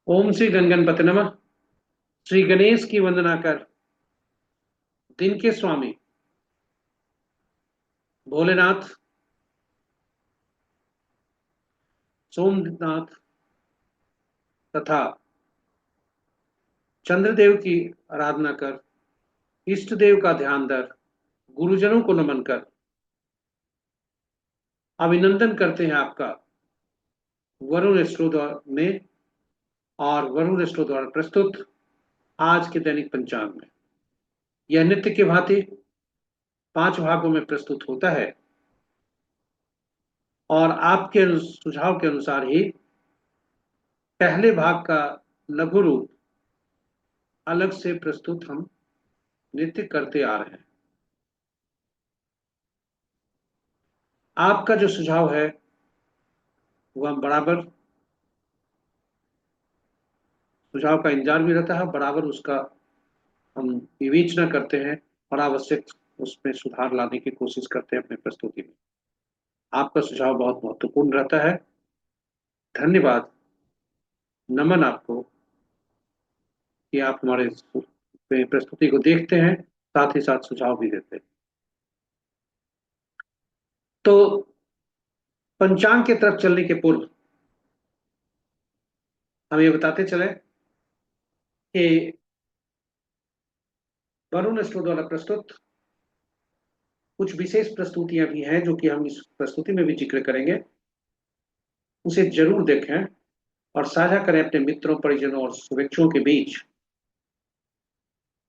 ओम श्री गणगणपति नमः। श्री गणेश की वंदना कर दिन के स्वामी भोलेनाथ, सोमनाथ तथा चंद्रदेव की आराधना कर, इष्ट देव का ध्यान धर, गुरुजनों को नमन कर, अभिनंदन करते हैं आपका वरुण एस्ट्रो द्वारा में और वरुण एस्ट्रो द्वारा प्रस्तुत आज के दैनिक पंचांग में। यह नित्य के भांति 5 भागों में प्रस्तुत होता है और आपके सुझाव के अनुसार ही पहले भाग का लघु रूप अलग से प्रस्तुत हम नित्य करते आ रहे हैं। आपका जो सुझाव है वह बराबर सुझाव का इंतजार भी रहता है, बराबर उसका हम विवेचना करते हैं और आवश्यक उसमें सुधार लाने की कोशिश करते हैं अपनी प्रस्तुति में। आपका सुझाव बहुत महत्वपूर्ण रहता है। धन्यवाद, नमन आपको कि आप हमारे प्रस्तुति को देखते हैं, साथ ही साथ सुझाव भी देते हैं। तो पंचांग के तरफ चलने के पूर्व हम ये बताते चले कि वरुण स्टोर द्वारा प्रस्तुत कुछ विशेष प्रस्तुतियां भी हैं जो कि हम इस प्रस्तुति में भी जिक्र करेंगे। उसे जरूर देखें और साझा करें अपने मित्रों, परिजनों और शुभेच्छुओं के बीच,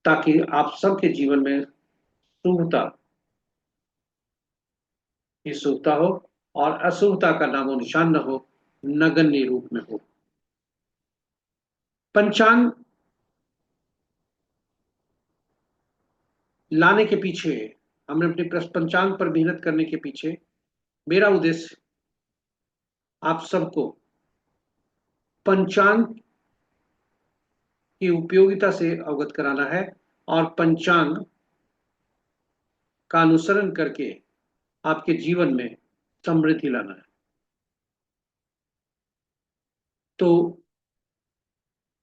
ताकि आप सबके जीवन में शुभता ही शुभता हो और अशुभता का नामो निशान न हो, नगण्य रूप में हो। पंचांग लाने के पीछे, हमने अपने पंचांग पर मेहनत करने के पीछे मेरा उद्देश्य आप सबको पंचांग की उपयोगिता से अवगत कराना है और पंचांग का अनुसरण करके आपके जीवन में समृद्धि लाना है। तो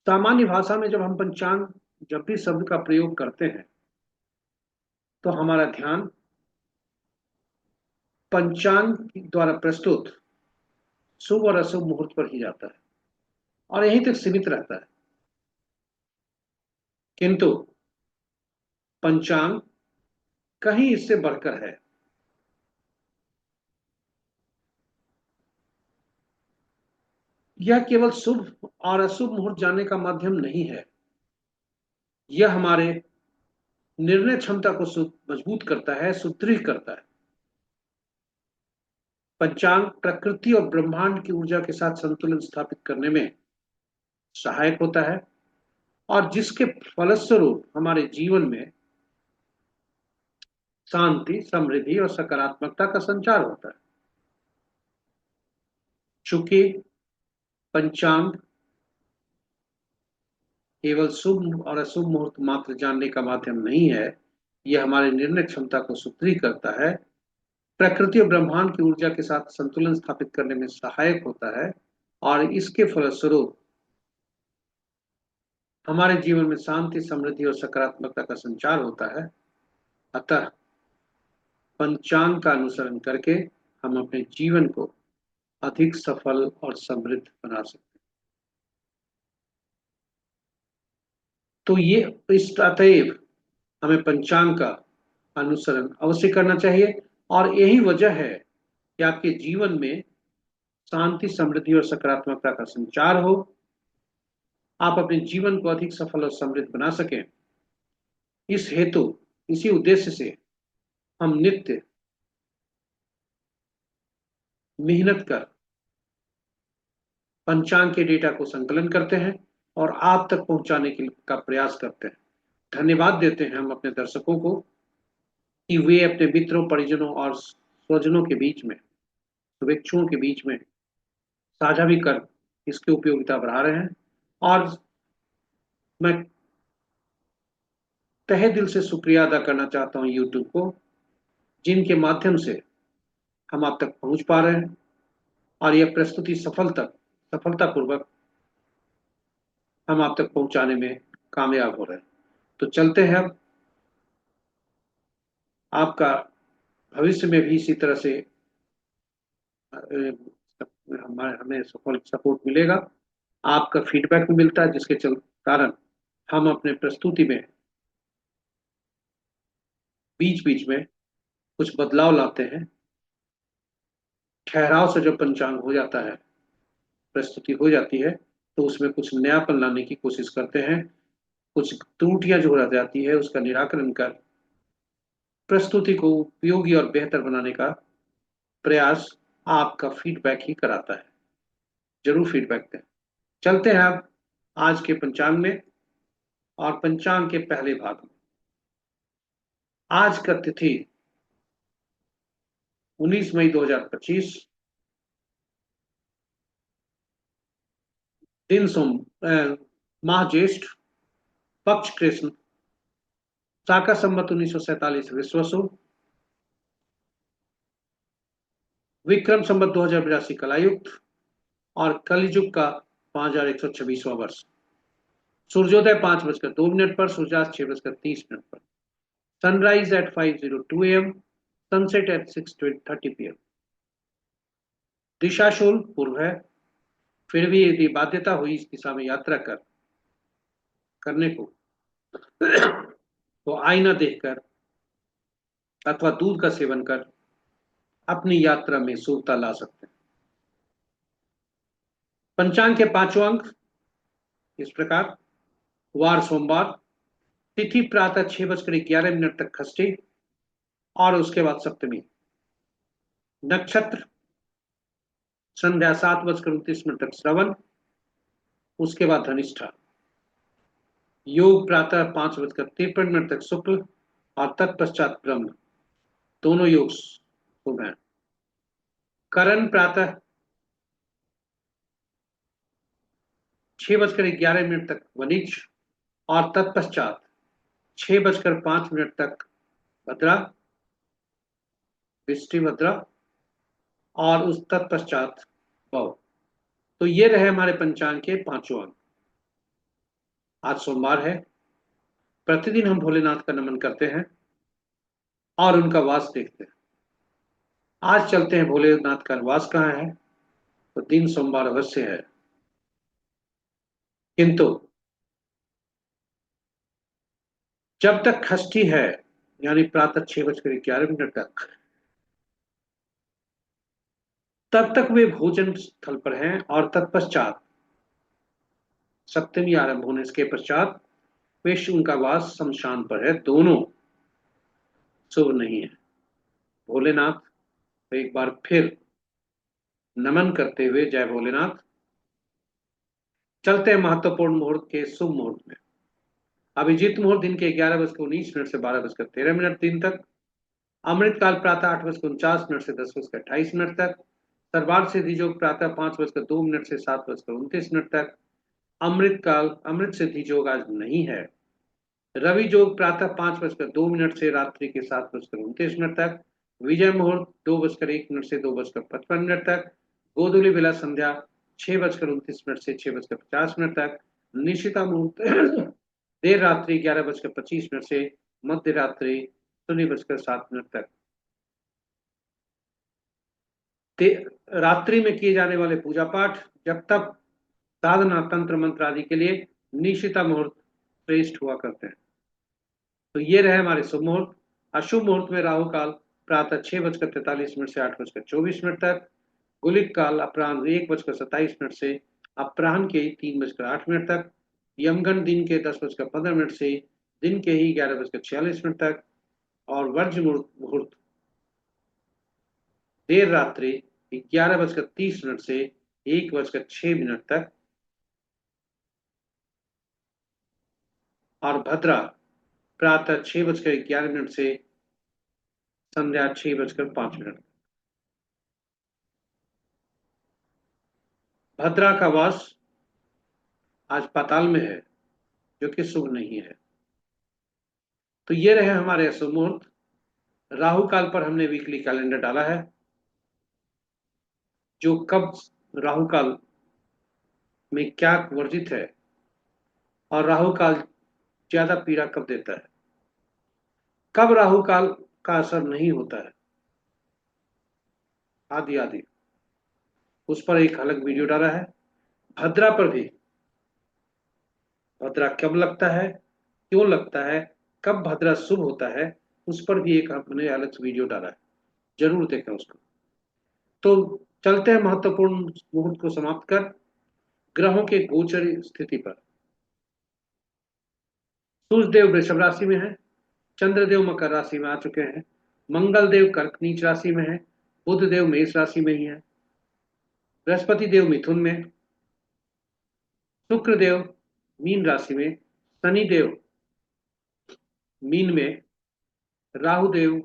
सामान्य भाषा में जब हम पंचांग, जब भी शब्द का प्रयोग करते हैं तो हमारा ध्यान पंचांग द्वारा प्रस्तुत शुभ और अशुभ मुहूर्त पर ही जाता है और यहीं तक सीमित रहता है। किंतु पंचांग कहीं इससे बढ़कर है। यह केवल शुभ और अशुभ मुहूर्त जानने का माध्यम नहीं है, यह हमारे निर्णय क्षमता को मजबूत करता है, सुदृढ़ करता है। पंचांग प्रकृति और ब्रह्मांड की ऊर्जा के साथ संतुलन स्थापित करने में सहायक होता है और जिसके फलस्वरूप हमारे जीवन में शांति, समृद्धि और सकारात्मकता का संचार होता है। चूंकि पंचांग केवल शुभ और अशुभ मुहूर्त मात्र जानने का माध्यम नहीं है, यह हमारे निर्णय क्षमता को सुदृढ़ करता है, प्रकृति और ब्रह्मांड की ऊर्जा के साथ संतुलन स्थापित करने में सहायक होता है और इसके फलस्वरूप हमारे जीवन में शांति, समृद्धि और सकारात्मकता का संचार होता है। अतः पंचांग का अनुसरण करके हम अपने जीवन को अधिक सफल और समृद्ध बना सकते हैं। तो ये इस अतएव हमें पंचांग का अनुसरण अवश्य करना चाहिए और यही वजह है कि आपके जीवन में शांति, समृद्धि और सकारात्मकता का संचार हो, आप अपने जीवन को अधिक सफल और समृद्ध बना सकें। इस हेतु, इसी उद्देश्य से हम नित्य मेहनत कर पंचांग के डेटा को संकलन करते हैं और आप तक पहुंचाने का प्रयास करते हैं। धन्यवाद देते हैं हम अपने दर्शकों को कि वे अपने मित्रों, परिजनों और स्वजनों के बीच में, शुभेच्छुओं के बीच में साझा भी कर इसकी उपयोगिता बढ़ा रहे हैं। और मैं तहे दिल से शुक्रिया अदा करना चाहता हूं यूट्यूब को, जिनके माध्यम से हम आप तक पहुंच पा रहे हैं और यह प्रस्तुति सफलतापूर्वक हम आप तक पहुंचाने में कामयाब हो रहे हैं। तो चलते हैं अब। आपका भविष्य में भी इसी तरह से हमारे हमें सपोर्ट मिलेगा, आपका फीडबैक भी मिलता है, जिसके चल कारण हम अपने प्रस्तुति में बीच बीच में कुछ बदलाव लाते हैं। ठहराव से जो पंचांग हो जाता है, प्रस्तुति हो जाती है, तो उसमें कुछ नयापन लाने की कोशिश करते हैं। कुछ त्रुटियां जो रह जाती है उसका निराकरण कर प्रस्तुति को उपयोगी और बेहतर बनाने का प्रयास आपका फीडबैक ही कराता है। जरूर फीडबैक दें। चलते हैं अब आज के पंचांग में, और पंचांग के पहले भाग में। आज का तिथि 19 मई 2025, दिन माह ज्येष्ठ, पक्ष कृष्ण, शाका संवत 1947 विश्वसु, विक्रम संवत 2082 कलायुक्त, और कलयुग का 5126वां वर्ष। सूर्योदय 5:02 पर, सूर्यास्त 6:30 पर, sunrise at 5:02 AM, sunset at 6:30 PM। दिशाशूल पूर्व है, फिर भी यदि बाध्यता हुई इस दिशा में यात्रा करने को, तो आईना देखकर अथवा दूध का सेवन कर अपनी यात्रा में शुभता ला सकते हैं। पंचांग के पांचों अंक इस प्रकार: वार सोमवार, तिथि प्रातः 6:11 तक खष्टी, और उसके बाद सप्तमी। नक्षत्र संध्या 7:29 तक श्रवण, उसके बाद धनिष्ठा। योग प्रातः 5:53 तक शुक्ल, और तत्पश्चात ब्रह्म। दोनों योग शुभ हैं। करण प्रातः 6:11 तक वनिज, और तत्पश्चात 6:05 तक भद्रा, विष्टिभद्रा, और उस तत्पश्चात भव। तो ये रहे हमारे पंचांग के पांचों अंक। आज सोमवार है। प्रतिदिन हम भोलेनाथ का नमन करते हैं और उनका वास देखते हैं। आज चलते हैं भोलेनाथ का वास कहाँ है। तो दिन सोमवार अवश्य है, किंतु जब तक षष्ठी है, यानी प्रातः 6:11 तक, तब तक वे भोजन स्थल पर हैं, और तत्पश्चात सप्तमी आरंभ होने के पश्चात विश्व उनका वास शमशान पर है। दोनों शुभ नहीं है। भोलेनाथ को एक बार फिर नमन करते हुए जय भोलेनाथ। चलते हैं महत्वपूर्ण मुहूर्त के शुभ मुहूर्त में। अभिजीत मुहूर्त दिन के 11:19 से 12:13 दिन तक। अमृत काल प्रातः 8:49 से 10:28 तक। सर्वार्थ सिद्धि योग प्रातः 5:02 से 7:29 तक। अमृत काल अमृत सिद्धि योग आज नहीं है। रवि योग प्रातः 5:02 से रात्रि के 7:29 तक। विजय मुहूर्त 2:01 से 2:55 तक। गोधूली बेला संध्या 6:29 से 6:50 तक। निशिता मुहूर्त देर रात्रि 11:25 से मध्य रात्रि 0:07 तक। रात्रि में किए जाने वाले पूजा पाठ, जब तक साधना तंत्र मंत्र आदि के लिए निशिता मुहूर्त श्रेष्ठ हुआ करते हैं। तो ये रहे हमारे शुभ मुहूर्त। अशुभ मुहूर्त में राहु काल प्रातः 6:43 से 8:24 तक। गुलिक काल अपराह्न 1:27 से अपराह्न के 3:08 तक। यमगंड दिन के 10:15 से दिन के ही 11:46 तक। और वर्ज मुहूर्त देर रात्रि 11:30 से 1:06 तक। और भद्रा प्रातः 6:11 से संध्या 6:05। भद्रा का वास आज पाताल में है, जो कि शुभ नहीं है। तो ये रहे हमारे अशुभ मुहूर्त। राहु काल पर हमने वीकली कैलेंडर डाला है, जो कब राहु काल में क्या वर्जित है और राहु काल ज्यादा पीड़ा कब देता है? कब राहु काल का असर नहीं होता है? आदि आदि, उस पर एक अलग वीडियो डाला है। भद्रा पर भी, भद्रा कब लगता है, क्यों लगता है, कब भद्रा शुभ होता है, उस पर भी एक हमने अलग वीडियो डाला है, जरूर देखें उसको। तो चलते हैं महत्वपूर्ण मुहूर्त को समाप्त कर ग्रहों के गोचर स्थिति पर। सूर्य देव वृषभ राशि में है, चंद्रदेव मकर राशि में आ चुके हैं, मंगल देव कर्क नीच राशि में है, बुध देव मेष राशि में ही है, बृहस्पति देव मिथुन में, शुक्र देव मीन राशि में, शनि देव मीन में, राहु देव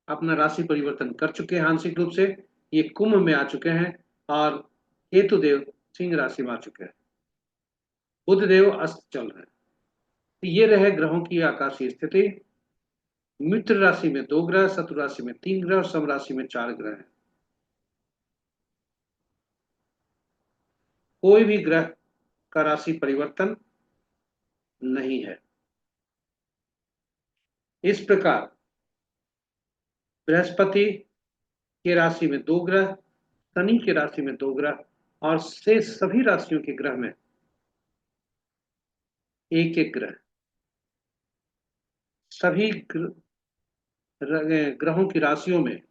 अपना राशि परिवर्तन कर चुके हैं आंशिक रूप से, ये कुंभ में आ चुके हैं, और केतु देव सिंह राशि में आ चुके हैं, बुध देव अस्त चल रहे हैं। तो ये रहे ग्रहों की आकाशीय स्थिति। मित्र राशि में 2 ग्रह, शत्रु राशि में 3 ग्रह और सम राशि में 4 ग्रह हैं। कोई भी ग्रह का राशि परिवर्तन नहीं है। इस प्रकार बृहस्पति के राशि में 2 ग्रह, शनि के राशि में 2 ग्रह, और से सभी राशियों के ग्रह में एक एक ग्रह, सभी ग्रहों की राशियों में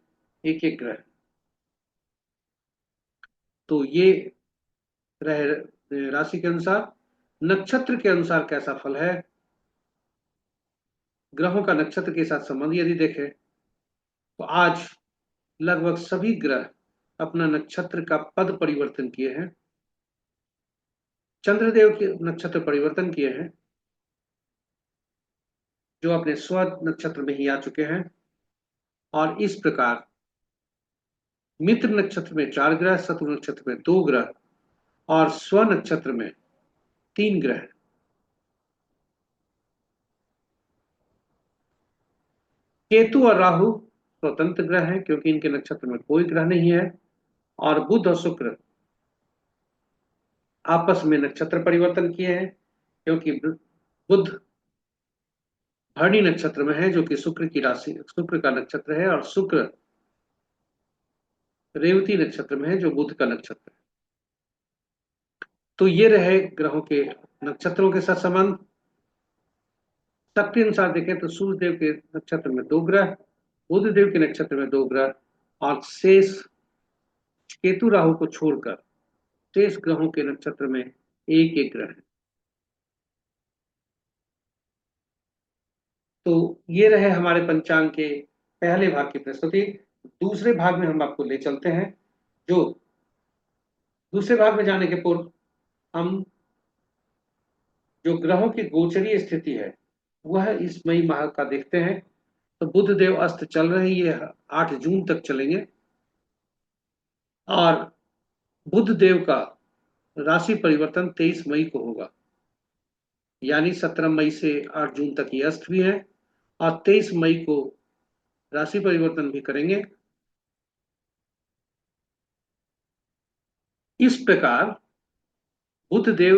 एक एक ग्रह। तो ये रहे राशि के अनुसार। नक्षत्र के अनुसार कैसा फल है, ग्रहों का नक्षत्र के साथ संबंध यदि देखें तो आज लगभग सभी ग्रह अपना नक्षत्र का पद परिवर्तन किए हैं। चंद्रदेव के नक्षत्र परिवर्तन किए हैं, जो अपने स्व नक्षत्र में ही आ चुके हैं। और इस प्रकार मित्र नक्षत्र में 4 ग्रह, शत्रु नक्षत्र में 2 ग्रह और स्व नक्षत्र में 3 ग्रह। केतु और राहु स्वतंत्र ग्रह हैं, क्योंकि इनके नक्षत्र में कोई ग्रह नहीं है। और बुध और शुक्र आपस में नक्षत्र परिवर्तन किए हैं, क्योंकि बुध भरणी नक्षत्र में है, जो कि शुक्र की राशि, शुक्र का नक्षत्र है, और शुक्र रेवती नक्षत्र में है, जो बुध का नक्षत्र है। तो ये रहे ग्रहों के नक्षत्रों के साथ संबंध। शक्ति अनुसार देखें तो सूर्य देव के नक्षत्र में 2 ग्रह, बुध देव के नक्षत्र में 2 ग्रह, और शेष केतु राहु को छोड़कर शेष ग्रहों के नक्षत्र में एक एक ग्रह है। तो ये रहे हमारे पंचांग के पहले भाग की प्रस्तुति। दूसरे भाग में हम आपको ले चलते हैं, जो दूसरे भाग में जाने के पूर्व हम जो ग्रहों की गोचरीय स्थिति है वह इस मई माह का देखते हैं। तो बुध देव अस्त चल रही है, 8 जून तक चलेंगे, और बुध देव का राशि परिवर्तन 23 मई को होगा, यानी 17 मई से 8 जून तक ये अस्त भी है, और 23 मई को राशि परिवर्तन भी करेंगे। इस प्रकार बुध देव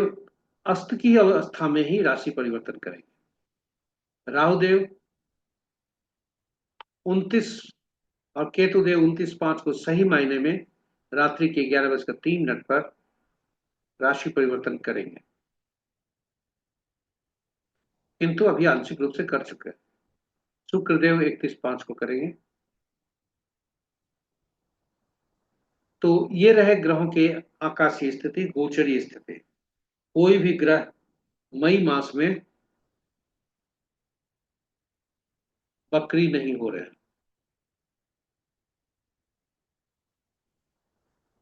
अस्त की अवस्था में ही राशि परिवर्तन करेंगे। राहु देव 29 और केतु देव 29/5 को सही मायने में रात्रि के 11:03 पर राशि परिवर्तन करेंगे, किंतु अभी आंशिक रूप से कर चुके हैं। शुक्रदेव 31/5 को करेंगे। तो ये रहे ग्रहों के आकाशीय स्थिति, गोचरीय स्थिति। कोई भी ग्रह मई मास में वक्री नहीं हो रहे हैं।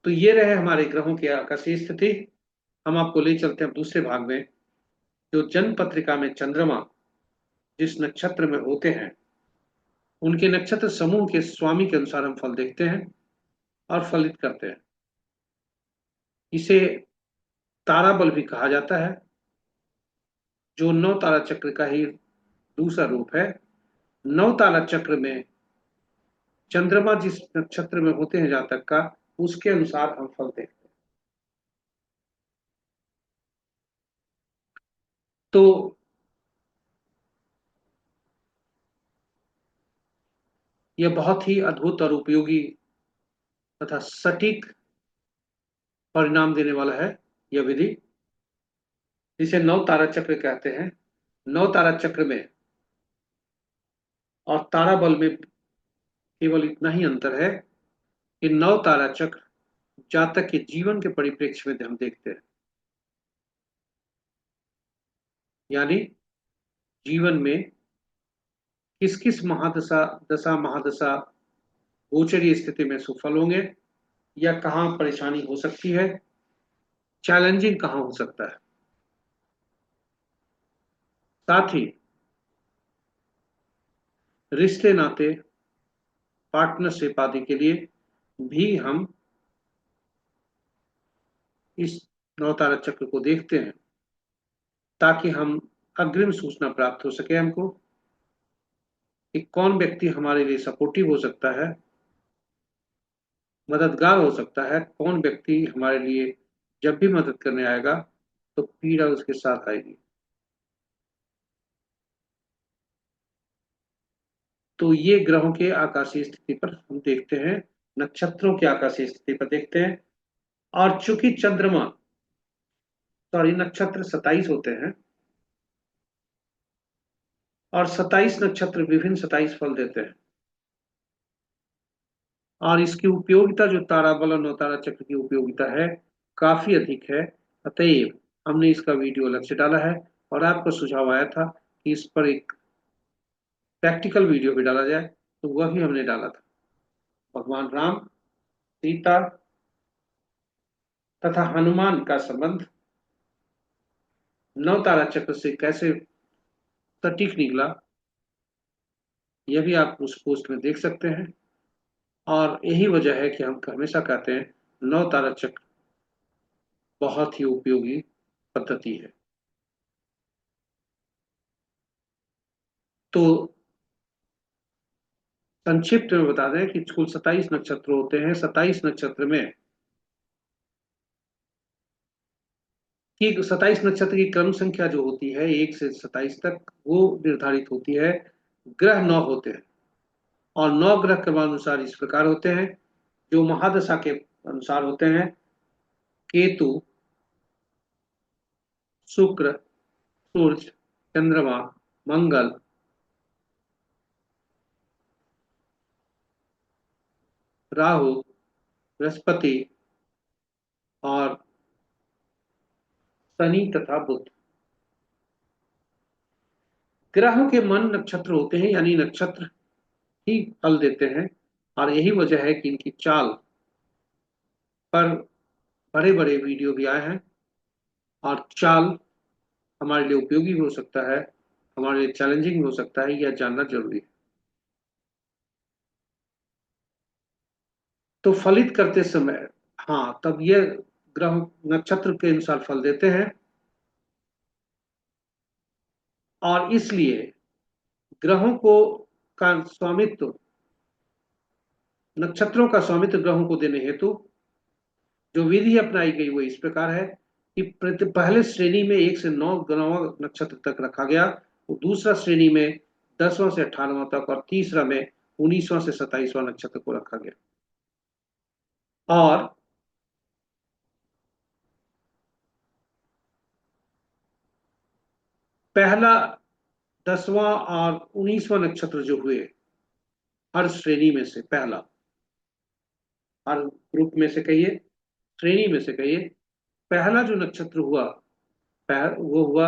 तो ये रहे हमारे ग्रहों की आकाशीय स्थिति। हम आपको ले चलते हैं दूसरे भाग में, जो जन्म पत्रिका में चंद्रमा जिस नक्षत्र में होते हैं उनके नक्षत्र समूह के स्वामी के अनुसार हम फल देखते हैं और फलित करते हैं। इसे तारा बल भी कहा जाता है, जो 9 तारा चक्र का ही दूसरा रूप है। 9 तारा चक्र में चंद्रमा जिस नक्षत्र में होते हैं जातक का, उसके अनुसार हम फल देखते हैं। तो यह बहुत ही अद्भुत और उपयोगी तथा सटीक परिणाम देने वाला है, यह विधि, जिसे नव तारा चक्र कहते हैं। नव तारा चक्र में और तारा बल में केवल इतना ही अंतर है कि नव तारा चक्र जातक के जीवन के परिप्रेक्ष्य में हम देखते हैं। यानी जीवन में किस किस महादशा दशा महादशा गोचरीय स्थिति में सुफल होंगे, या कहाँ परेशानी हो सकती है, चैलेंजिंग कहाँ हो सकता है। साथ ही रिश्ते नाते, पार्टनरशिप आदि के लिए भी हम इस नवतारा चक्र को देखते हैं, ताकि हम अग्रिम सूचना प्राप्त हो सके हमको कि कौन व्यक्ति हमारे लिए सपोर्टिव हो सकता है, मददगार हो सकता है, कौन व्यक्ति हमारे लिए जब भी मदद करने आएगा तो पीड़ा उसके साथ आएगी। तो ये ग्रहों के आकाशीय स्थिति पर हम देखते हैं, नक्षत्रों की आकाशीय स्थिति पर देखते हैं। और चूंकि चंद्रमा, सॉरी, नक्षत्र 27 होते हैं और 27 नक्षत्र विभिन्न 27 फल देते हैं, और इसकी उपयोगिता जो ताराबल और नवतारा चक्र की उपयोगिता है काफी अधिक है। अतएव हमने इसका वीडियो अलग से डाला है, और आपको सुझाव आया था कि इस पर एक प्रैक्टिकल वीडियो भी डाला जाए, तो वह भी हमने डाला था। भगवान राम, सीता तथा हनुमान का संबंध नवतारा चक्र से कैसे सटीक निकला, यह भी आप उस पोस्ट में देख सकते हैं। और यही वजह है कि हम हमेशा कहते हैं नवतारा चक्र बहुत ही उपयोगी पद्धति है। तो संक्षिप्त में बता दें कि कुल 27 नक्षत्र होते हैं। 27 नक्षत्र में कि 27 नक्षत्र की क्रम संख्या जो होती है 1 से 27 तक, वो निर्धारित होती है। ग्रह 9 होते हैं, और 9 ग्रह क्रमानुसार इस प्रकार होते हैं, जो महादशा के अनुसार होते हैं। केतु, शुक्र, सूर्य, चंद्रमा, मंगल, राहु, बृहस्पति और शनि तथा बुध। ग्रहों के मन नक्षत्र होते हैं, यानी नक्षत्र ही फल देते हैं। और यही वजह है कि इनकी चाल पर बड़े बड़े वीडियो भी आए हैं, और चाल हमारे लिए उपयोगी हो सकता है, हमारे लिए चैलेंजिंग हो सकता है, यह जानना जरूरी है। तो फलित करते समय, हाँ, तब ये ग्रह नक्षत्र के अनुसार फल देते हैं, और इसलिए ग्रहों को का स्वामित्व, नक्षत्रों का स्वामित्व ग्रहों को देने हेतु जो विधि अपनाई गई वो इस प्रकार है कि पहले श्रेणी में 1 से 9 नक्षत्र तक रखा गया, और दूसरा श्रेणी में 10वां से 18वां तक, और तीसरा में 19वां से 27वां नक्षत्र को रखा गया। और पहला, 10वां और 19वां नक्षत्र जो हुए, हर श्रेणी में से पहला, हर ग्रुप में से कहिए, श्रेणी में से कहिए, पहला जो नक्षत्र हुआ, वो हुआ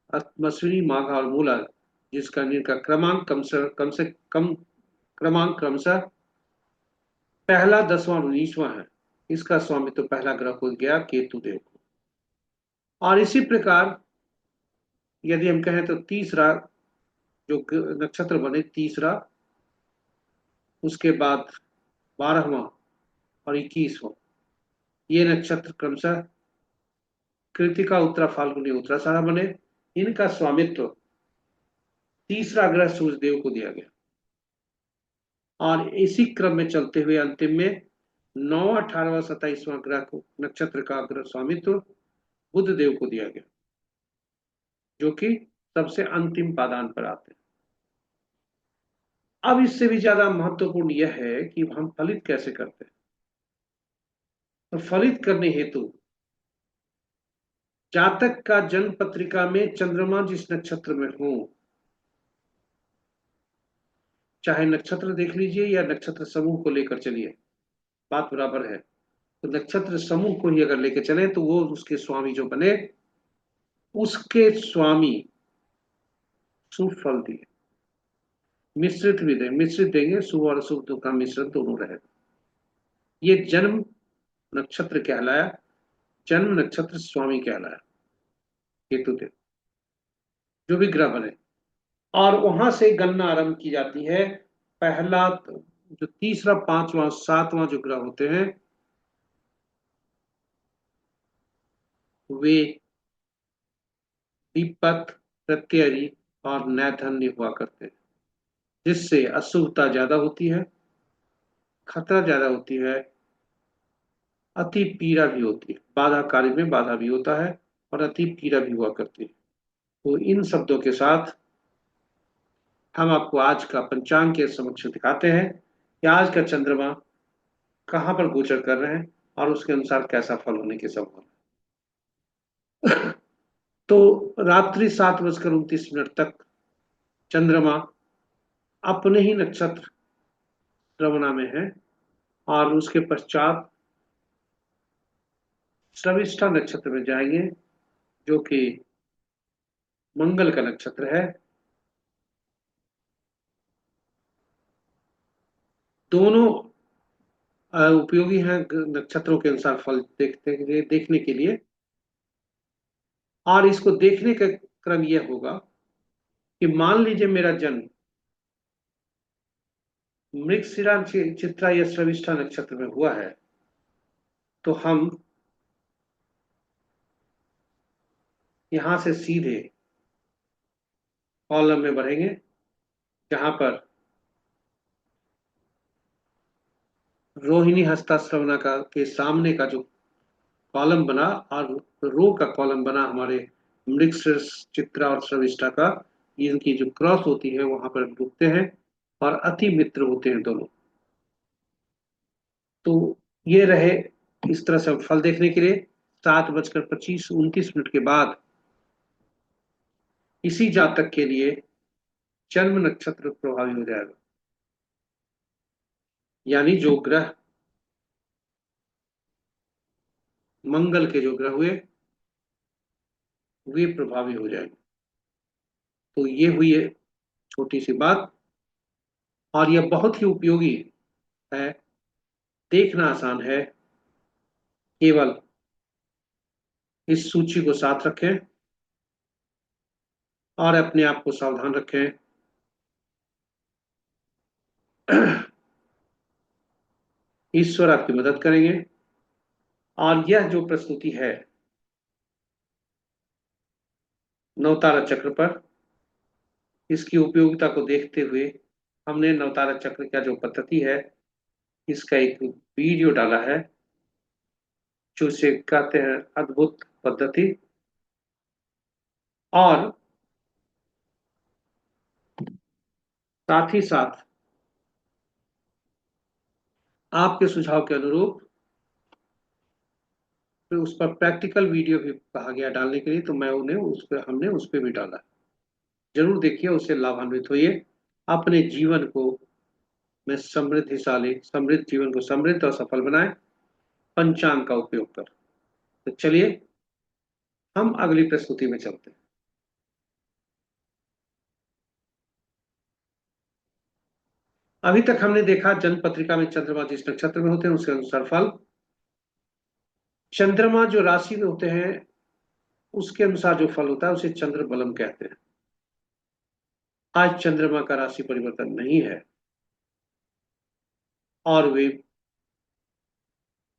अश्विनी, माघ और मूला, जिनका क्रमांक कम क्रमांक क्रमशः पहला, 10वां और 19वां है। इसका स्वामित्व तो पहला ग्रह को गया केतु देव को। और इसी प्रकार यदि हम कहें तो तीसरा जो नक्षत्र बने, तीसरा, उसके बाद 12वां और 21वां, ये नक्षत्र क्रमशः कृतिका, उत्तरा, फाल्गुनी, उत्तराषाढ़ा बने। इनका स्वामित्व तीसरा ग्रह सूर्य देव को दिया गया, और इसी क्रम में चलते हुए अंतिम में 9वां, 18वां, 27वां ग्रह को, नक्षत्र का ग्रह स्वामित्व बुध देव को दिया गया, जो कि सबसे अंतिम पादान पर आते हैं। अब इससे भी ज्यादा महत्वपूर्ण यह है कि हम फलित कैसे करते हैं। तो फलित करने हेतु जातक का जन्म पत्रिका में चंद्रमा जिस नक्षत्र में हो, चाहे नक्षत्र देख लीजिए या नक्षत्र समूह को लेकर चलिए, बात बराबर है। तो नक्षत्र समूह को ही अगर लेकर चले तो वो उसके स्वामी जो बने, उसके स्वामी शुभ फल दिए, मिश्रित भी दें, मिश्रित देंगे, शुभ और अशुभ का मिश्रण दोनों रहेगा। ये जन्म नक्षत्र कहलाया, जन्म नक्षत्र स्वामी कहलाया, केतु देव, जो भी ग्रह बने। और वहां से गणना आरंभ की जाती है। पहला जो तीसरा, पांचवा, सातवां जो ग्रह होते हैं वे विपत, प्रत्ययी और नैधन्य हुआ करते हैं, जिससे अशुभता ज्यादा होती है, खतरा ज्यादा होती है, अति पीड़ा भी होती है, बाधा कार्य में बाधा भी होता है और अति पीड़ा भी हुआ करती है। तो इन शब्दों के साथ हम आपको आज का पंचांग के समक्ष दिखाते हैं कि आज का चंद्रमा कहाँ पर गोचर कर रहे हैं और उसके अनुसार कैसा फल होने की संभावना। तो रात्रि 7:29 तक चंद्रमा अपने ही नक्षत्र श्रवणा में है और उसके पश्चात श्रविष्ठा नक्षत्र में जाएंगे, जो कि मंगल का नक्षत्र है। दोनों उपयोगी हैं नक्षत्रों के अनुसार फल देखने के लिए। और इसको देखने का क्रम यह होगा कि मान लीजिए मेरा जन्म मृगशिरा चित्रा या श्रविष्ठा नक्षत्र में हुआ है, तो हम यहां से सीधे कॉलम में बढ़ेंगे, जहां पर रोहिणी हस्ता श्रवणा का के सामने का जो कॉलम बना और रो का कॉलम बना हमारे मृगशिर चित्रा और श्रविष्ठा का, इनकी जो क्रॉस होती है वहां पर रुकते हैं और अति मित्र होते हैं दोनों। तो ये रहे इस तरह से फल देखने के लिए। 7:25-29 के बाद इसी जातक के लिए जन्म नक्षत्र प्रभावी हो जाएगा, यानी जो ग्रह मंगल के जो ग्रह हुए वे प्रभावी हो जाएंगे। तो ये हुई है छोटी सी बात, और यह बहुत ही उपयोगी है, देखना आसान है। केवल इस सूची को साथ रखें और अपने आप को सावधान रखें। ईश्वर आपकी मदद करेंगे। और यह जो प्रस्तुति है नवतारा चक्र पर, इसकी उपयोगिता को देखते हुए हमने नवतारा चक्र का जो पद्धति है इसका एक वीडियो डाला है, जो इसे कहते हैं अद्भुत पद्धति। और साथ ही साथ आपके सुझाव के अनुरूप फिर उस पर प्रैक्टिकल वीडियो भी कहा गया डालने के लिए, तो मैं उन्हें हमने उस पर भी डाला। जरूर देखिए, उससे लाभान्वित होइए, अपने जीवन को में समृद्धिशाली समृद्ध जीवन को समृद्ध और सफल बनाए पंचांग का उपयोग कर। तो चलिए हम अगली प्रस्तुति में चलते हैं। अभी तक हमने देखा जन्म पत्रिका में चंद्रमा जिस नक्षत्र में होते हैं उसके अनुसार फल। चंद्रमा जो राशि में होते हैं उसके अनुसार जो फल होता है उसे चंद्र बलम कहते हैं। आज चंद्रमा का राशि परिवर्तन नहीं है और वे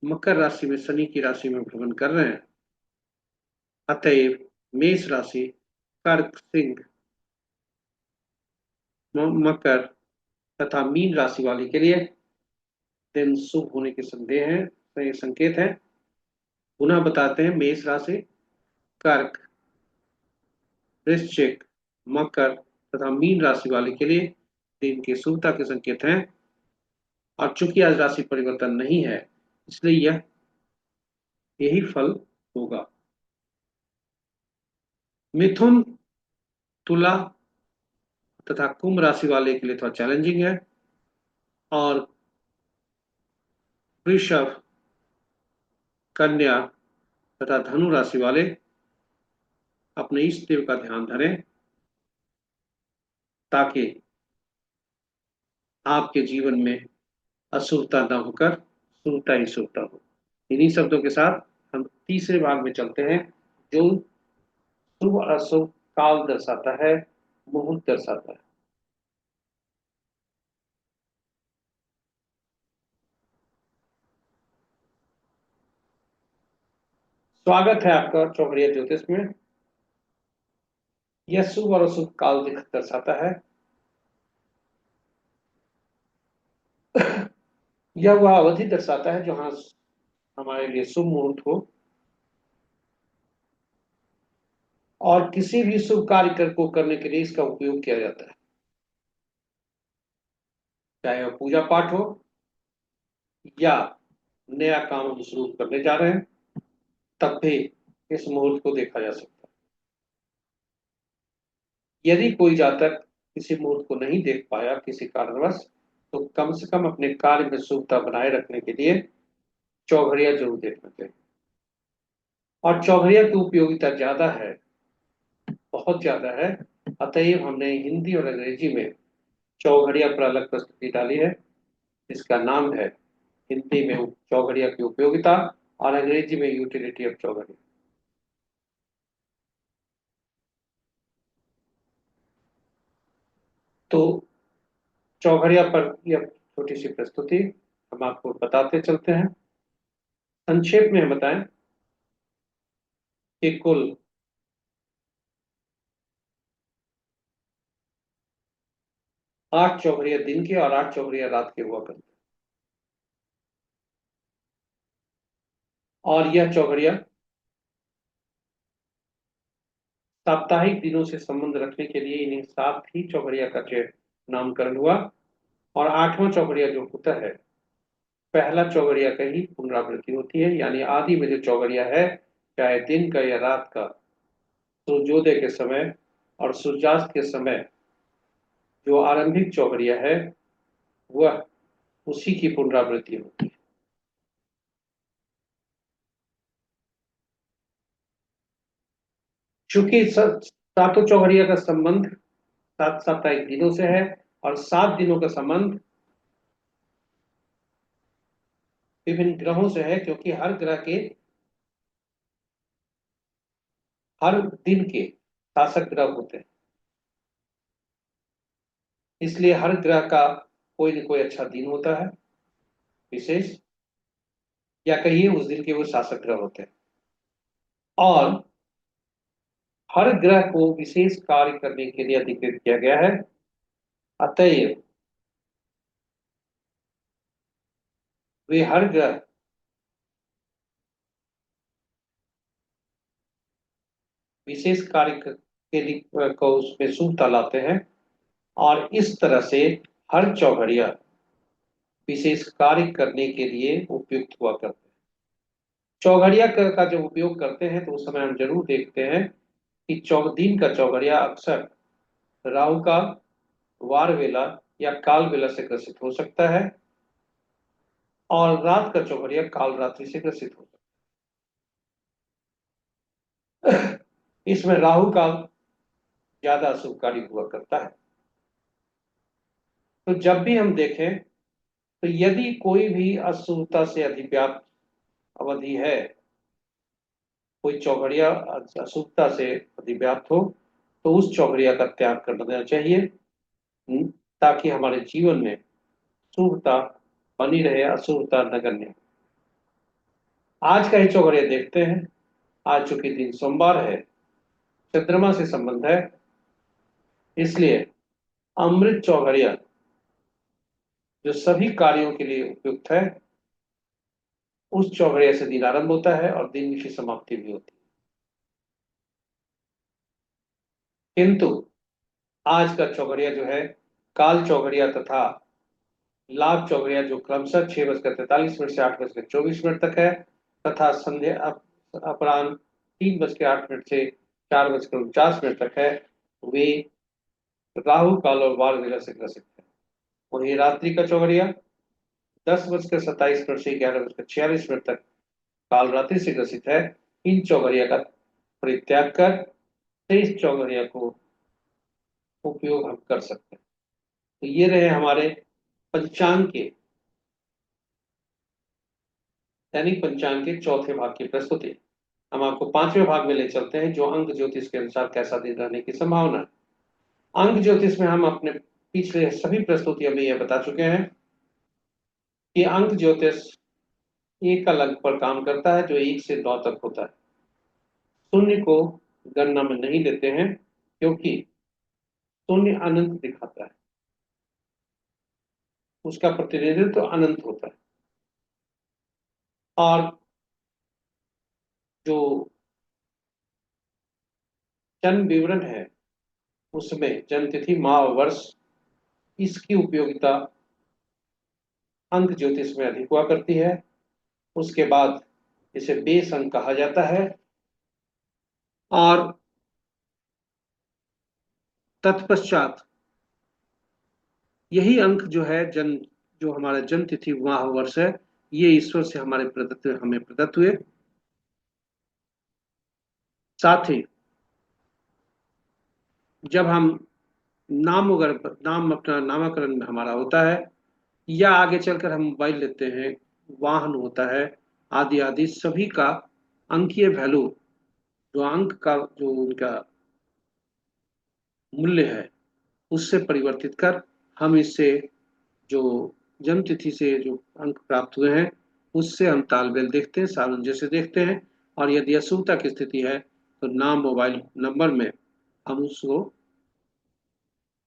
मकर राशि में शनि की राशि में भ्रमण कर रहे हैं। अतएव मेष राशि, कर्क, सिंह, मकर तथा मीन राशि वाले के लिए दिन शुभ होने के संदेह हैं, तो ये संकेत है। पुनः बताते हैं, मेष राशि, कर्क, वृश्चिक, मकर तथा मीन राशि वाले के लिए दिन की शुभता के संकेत हैं। और चूंकि आज राशि परिवर्तन नहीं है, इसलिए यह यही फल होगा। मिथुन, तुला तथा कुंभ राशि वाले के लिए थोड़ा चैलेंजिंग है। और वृषभ, कन्या तथा धनु राशि वाले अपने इष्ट देव का ध्यान धरें, ताकि आपके जीवन में अशुभता न होकर शुभता ही शुभता हो। इन्हीं शब्दों के साथ हम तीसरे भाग में चलते हैं, जो शुभ और अशुभ काल दर्शाता है, मुहूर्त दर्शाता है। स्वागत है आपका चौघड़िया ज्योतिष में। यह शुभ और अशुभ काल दर्शाता है। यह वह अवधि दर्शाता है जहां हमारे लिए शुभ मुहूर्त हो, और किसी भी शुभ कार्य को करने के लिए इसका उपयोग किया जाता है। चाहे वह पूजा पाठ हो या नया काम हम शुरू करने जा रहे हैं, तब भी इस मुहूर्त को देखा जा सकता है। यदि कोई जातक किसी मुहूर्त को नहीं देख पाया किसी कारणवश, तो कम से कम अपने कार्य में शुभता बनाए रखने के लिए चौघड़िया जरूर देखना चाहिए। और चौघड़िया की उपयोगिता ज्यादा है, बहुत ज्यादा है। अतएव हमने हिंदी और अंग्रेजी में चौघड़िया पर अलग प्रस्तुति डाली है। इसका नाम है हिंदी में चौघड़िया की उपयोगिता, और अंग्रेजी में यूटिलिटी ऑफ चौघड़िया। तो चौघड़िया पर यह छोटी सी प्रस्तुति हम आपको बताते चलते हैं। संक्षेप में हम बताएं कि कुल 8 चौघड़िया दिन के और 8 चौघड़िया रात के हुआ करते हैं। और यह चौघड़िया साप्ताहिक दिनों से संबंध रखने के लिए इन्हें 7 ही चौघड़िया का नामकरण हुआ। और 8वां चौघड़िया जो होता है, पहला चौघड़िया का ही पुनरावृत्ति होती है। यानी आदि में जो चौघड़िया है, चाहे दिन का या रात का, सूर्योदय के समय और सूर्यास्त के समय जो आरंभिक चौघड़िया है, वह उसी की पुनरावृत्ति होती है। चूंकि सातों चौघड़िया का संबंध 7 साप्ताहिक दिनों से है, और 7 दिनों का संबंध विभिन्न ग्रहों से है, क्योंकि हर ग्रह के हर दिन के शासक ग्रह होते हैं। इसलिए हर ग्रह का कोई न कोई अच्छा दिन होता है विशेष, या कहिए उस दिन के वो शासक ग्रह होते हैं। और हर ग्रह को विशेष कार्य करने के लिए अधिकृत किया गया है। अतएव वे हर ग्रह विशेष कार्य के लिए को उसमें शुभता लाते हैं, और इस तरह से हर चौघड़िया विशेष कार्य करने के लिए उपयुक्त हुआ करते हैं। चौघड़िया का जब उपयोग करते हैं, तो उस समय हम जरूर देखते हैं कि दिन का चौघड़िया अक्सर राहु काल, वार वेला या काल वेला से ग्रसित हो सकता है, और रात का चौघड़िया काल रात्रि से ग्रसित हो सकता है। इसमें राहु काल ज्यादा शुभकारी हुआ करता है। तो जब भी हम देखें, तो यदि कोई भी अशुभता से अधिव्याप्त अवधि है, कोई चौघड़िया अशुभता से अधिव्याप्त हो, तो उस चौघड़िया का त्याग कर देना चाहिए, ताकि हमारे जीवन में शुभता बनी रहे, अशुभता नगण्य। आज का ही चौघड़िया देखते हैं। आज चूंकि दिन सोमवार है, चंद्रमा से संबंध है, इसलिए अमृत चौघड़िया जो सभी कार्यों के लिए उपयुक्त है, उस चौघड़िया से दिन आरंभ होता है और दिन की समाप्ति भी होती है। किंतु आज का चौघड़िया जो है, काल चौघड़िया तथा लाभ चौघड़िया, जो क्रमशः 6:43 से 8:24 तक है, तथा संध्या अपराह्न 3:08 से 4:49 तक है, वे राहु काल और वार विघ्न से ग्रसित है। वही रात्रि का चौघड़िया 10:27 से 11:46 तक काल रात्रि से ग्रसित है। इन चौघड़िया का परित्याग कर तेईस चौघड़िया को उपयोग हम कर सकते हैं। तो ये रहे हमारे पंचांग के, दैनिक पंचांग के चौथे भाग की प्रस्तुति। हम आपको पांचवें भाग में ले चलते हैं, जो अंक ज्योतिष के अनुसार कैसा दिन रहने की संभावना है। अंक ज्योतिष में हम अपने पिछले सभी प्रस्तुतियों में यह बता चुके हैं कि अंक ज्योतिष एक अलग पर काम करता है, जो 1 से 9 तक होता है। शून्य को गणना में नहीं लेते हैं, क्योंकि शून्य अनंत दिखाता है, उसका प्रतिनिधित्व अनंत होता है। और जो जन्म विवरण है उसमें जन्म तिथि, माह और वर्ष, इसकी उपयोगिता अंक ज्योतिष में अधिक हुआ करती है। उसके बाद इसे बेस अंक कहा जाता है। और तत्पश्चात यही अंक जो है, जन्म, जो हमारा जन्म तिथि, माह वर्ष है, ये ईश्वर से हमारे प्रदत्त, हमें प्रदत्त हुए। साथ ही जब हम नाम, अगर नाम अपना नामकरण में हमारा होता है, या आगे चलकर हम मोबाइल लेते हैं, वाहन होता है, आदि आदि सभी का अंकीय वैल्यू, जो अंक का जो उनका मूल्य है, उससे परिवर्तित कर हम इससे जो जन्म तिथि से जो अंक प्राप्त हुए हैं, उससे हम तालमेल देखते हैं, सामंजस्य देखते हैं। और यदि अशुभता की स्थिति है तो नाम, मोबाइल नंबर में हम उसको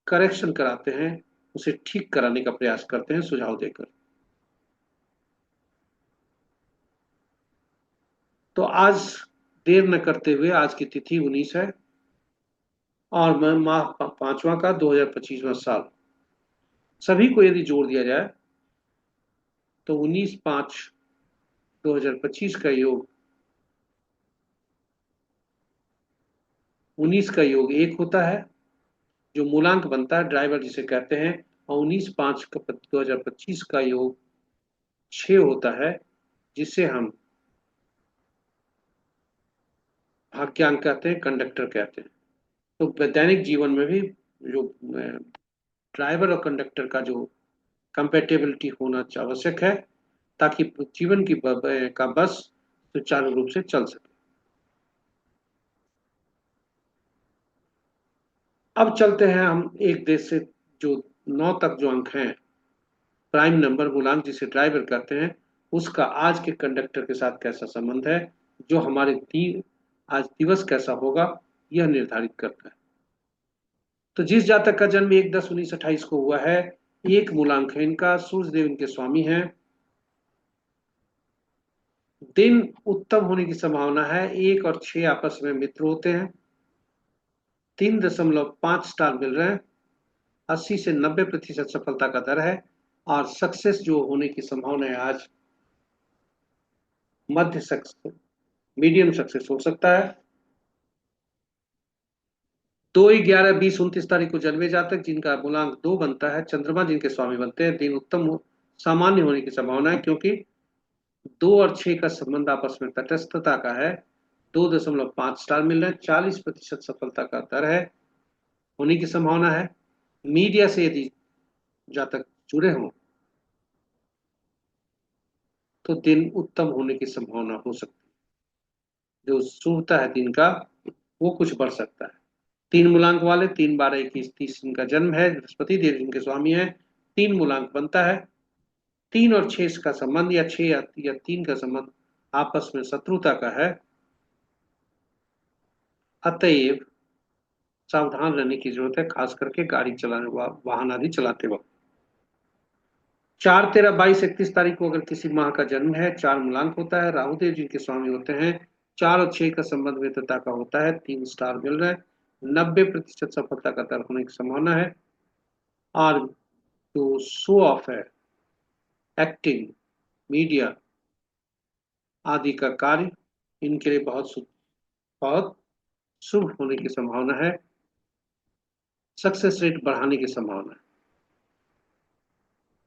करेक्शन कराते हैं, उसे ठीक कराने का प्रयास करते हैं सुझाव देकर। तो आज देर न करते हुए, आज की तिथि 19 है और माह पांचवा का 2025वां साल, सभी को यदि जोड़ दिया जाए तो 19/5/2025 का योग, 19 का योग 1 होता है, जो मूलांक बनता है, ड्राइवर जिसे कहते हैं। और 19/5/2025 का योग 6 होता है, जिसे हम भाग्यांक कहते हैं, कंडक्टर कहते हैं। तो दैनिक जीवन में भी जो ड्राइवर और कंडक्टर का जो कंपेटेबिलिटी होना आवश्यक है, ताकि जीवन की का बस सुचारू रूप से चल सके। अब चलते हैं हम एक देश से, जो 9 तक जो अंक हैं, प्राइम नंबर मूलांक जिसे ड्राइवर कहते हैं, उसका आज के कंडक्टर के साथ कैसा संबंध है, जो हमारे आज दिवस कैसा होगा, यह निर्धारित करता है। तो जिस जातक का जन्म 1/10/1928 को हुआ है, एक मूलांक है इनका, सूर्य देव इनके स्वामी हैं। दिन उत्तम होने की संभावना है, 1 और 6 आपस में मित्र होते हैं। 3.5 स्टार मिल रहे हैं। 80 से 90% सफलता का दर है। और सक्सेस जो होने की संभावना है आज, मध्य सक्सेस, मीडियम सक्सेस हो सकता है। 2/11/2029 को जन्मे जातक जिनका मूलांक 2 बनता है, चंद्रमा जिनके स्वामी बनते हैं, दिन उत्तम सामान्य होने की संभावना है, क्योंकि 2 और 6 का संबंध आपस में तटस्थता का है। 2.5 स्टार मिल रहे हैं। 40% सफलता का दर है, होने की संभावना है। मीडिया से यदि जातक जुड़े हों तो दिन उत्तम होने की संभावना हो सकती है। जो शुभता है दिन का, वो कुछ बढ़ सकता है। 3 मूलांक वाले, 3/12/2130 इनका जन्म है, बृहस्पति देव इनके स्वामी है। 3 मूलांक बनता है। 3 और 6 का संबंध, या 6 या 3 का संबंध आपस में शत्रुता का है। अतएव सावधान रहने की जरूरत है, खास करके गाड़ी चलाने, वाहन आदि चलाते वक्त। 4/13/22/31 को अगर किसी माह का जन्म है, 4 मूलांक होता है, राहुदेव जी के स्वामी होते हैं। 4 और 6 का संबंध मित्रता का होता है, 3 स्टार मिल रहे हैं। 90% सफलता का दर होने की संभावना है। और जो शो ऑफ है, एक्टिंग, मीडिया आदि का कार्य, इनके लिए बहुत शुभ होने की संभावना है। सक्सेस रेट बढ़ाने की संभावना है।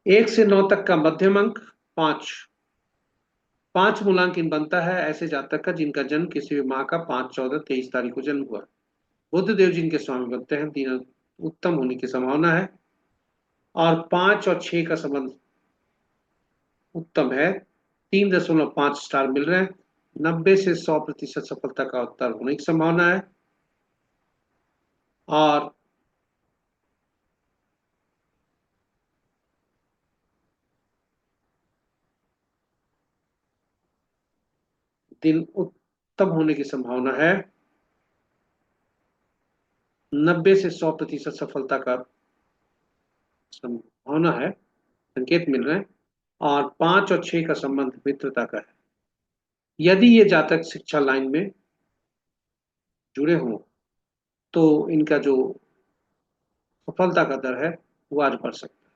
1 से 9 तक का मध्यम अंक 5। 5 मूलांकन बनता है ऐसे जातक का जिनका जन्म किसी भी माह का 5, 14, 23 तारीख को जन्म हुआ। बुध देव जिनके स्वामी बनते हैं, तीन उत्तम होने की संभावना है। और 5 और 6 का संबंध उत्तम है। 3.5 स्टार मिल रहे हैं। 90 से 100% सफलता का उत्तर होने की संभावना है। और दिन उत्तम होने की संभावना है। 90 से 100% सफलता का संभावना है, संकेत मिल रहे हैं। और 5 और 6 का संबंध मित्रता का है। यदि ये जातक शिक्षा लाइन में जुड़े हों तो इनका जो सफलता का दर है वो आज बढ़ सकता है।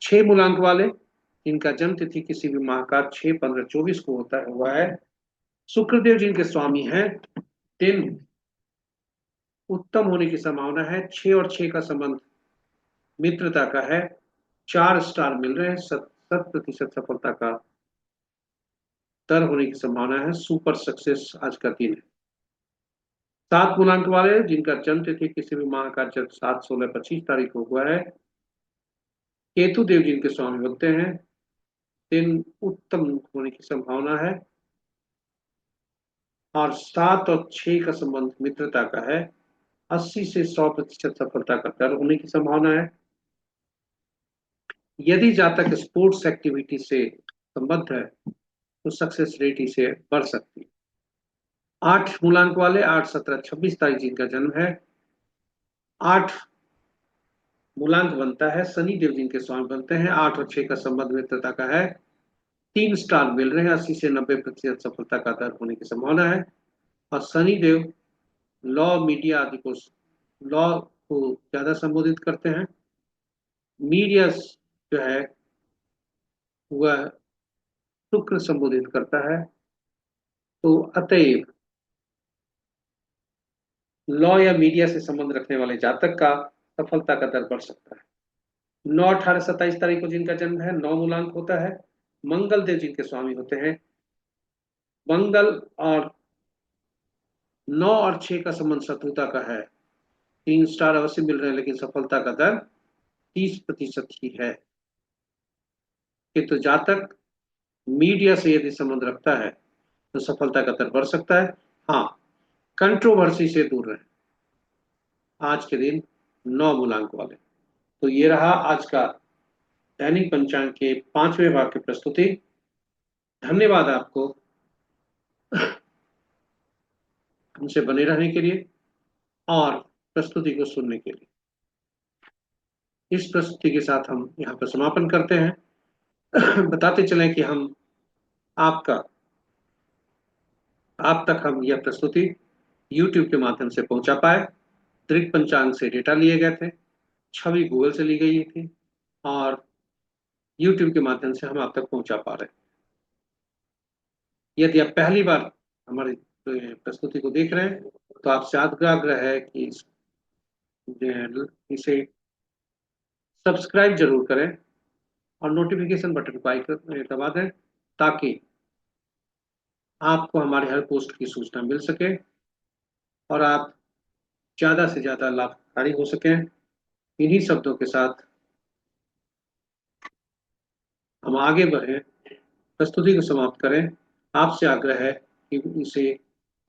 6 मूलांक वाले जिनका जन्म तिथि किसी भी माह का 6, 15, 24 को होता है, वह है शुक्रदेव जिनके स्वामी हैं। दिन उत्तम होने की संभावना है। 6 और 6 का संबंध मित्रता का है। 4 स्टार मिल रहे हैं। 70% सफलता का दर होने की संभावना है। सुपर सक्सेस आज का दिन है। 7 मूलांक वाले जिनका जन्म तिथि किसी भी माह का जब 7, 16, 25 तारीख को हुआ है, केतु देव जिनके स्वामी बनते हैं, दिन उत्तम होने की संभावना है। और 7 और 6 का संबंध मित्रता का है। 80 से 100% सफलता का दर होने की संभावना है। यदि जातक स्पोर्ट्स एक्टिविटी से संबद्ध है तो सक्सेस रेट इसे बढ़ सकती है। 8 मूलांक वाले 8, 17, 26 तारीख जिनका जन्म है, 8 मूलांक बनता है। शनि देव जिनके स्वामी बनते हैं, 8 और 6 का संबंध मित्रता का है। 3 स्टार मिल रहे हैं। 80 से 90% सफलता का दर होने की संभावना है। और शनि देव लॉ, मीडिया आदि को, लॉ को ज्यादा संबोधित करते हैं। मीडिया जो है वह शुक्र संबोधित करता है। तो अतएव लॉ या मीडिया से संबंध रखने वाले जातक का सफलता का दर बढ़ सकता है। 9, 18, 27 तारीख को जिनका जन्म है, 9 मूलांक होता है। मंगल देव जिनके स्वामी होते हैं, मंगल और 9 और 6 का संबंध शत्रुता का है। 3 स्टार अवश्य मिल रहे हैं, लेकिन सफलता का दर 30% ही है। किंतु जातक मीडिया से यदि संबंध रखता है तो सफलता का दर बढ़ सकता है। हाँ, कंट्रोवर्सी से दूर रहें। आज के दिन 9 मूलांक वाले। तो ये रहा आज का दैनिक पंचांग के 5वें भाग की प्रस्तुति। धन्यवाद आपको हमसे बने रहने के लिए और प्रस्तुति को सुनने के लिए। इस प्रस्तुति के साथ हम यहाँ पर समापन करते हैं। बताते चलें कि हम आपका आप तक हम यह प्रस्तुति YouTube के माध्यम से पहुंचा पाए। दृक पंचांग से डेटा लिए गए थे, छवि गूगल से ली गई थी और YouTube के माध्यम से हम आप तक पहुंचा पा रहे हैं। यदि आप पहली बार हमारी प्रस्तुति को देख रहे हैं तो आपसे आग्रह है कि इसे सब्सक्राइब जरूर करें और नोटिफिकेशन बटन को दबा दें, ताकि आपको हमारे हर पोस्ट की सूचना मिल सके और आप ज्यादा से ज्यादा लाभकारी हो सकें। इन्हीं शब्दों के साथ हम आगे बढ़े, प्रस्तुति को समाप्त करें। आपसे आग्रह है कि इसे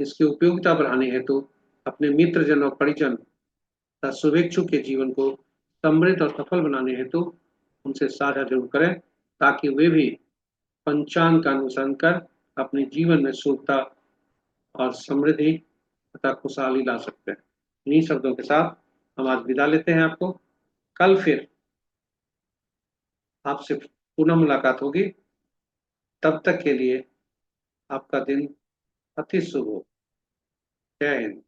इसकी उपयोगिता बढ़ाने हेतु अपने मित्रजन और परिजन तथा शुभेच्छु के जीवन को समृद्ध और सफल बनाने हेतु उनसे साझा जरूर करें, ताकि वे भी पंचांग का अनुसरण कर अपने जीवन में शुभता और समृद्धि तथा खुशहाली ला सकते हैं। इन्हीं शब्दों के साथ हम आज विदा लेते हैं आपको। कल फिर आपसे पुनः मुलाकात होगी। तब तक के लिए आपका दिन अति शुभ हो। जय हिंद।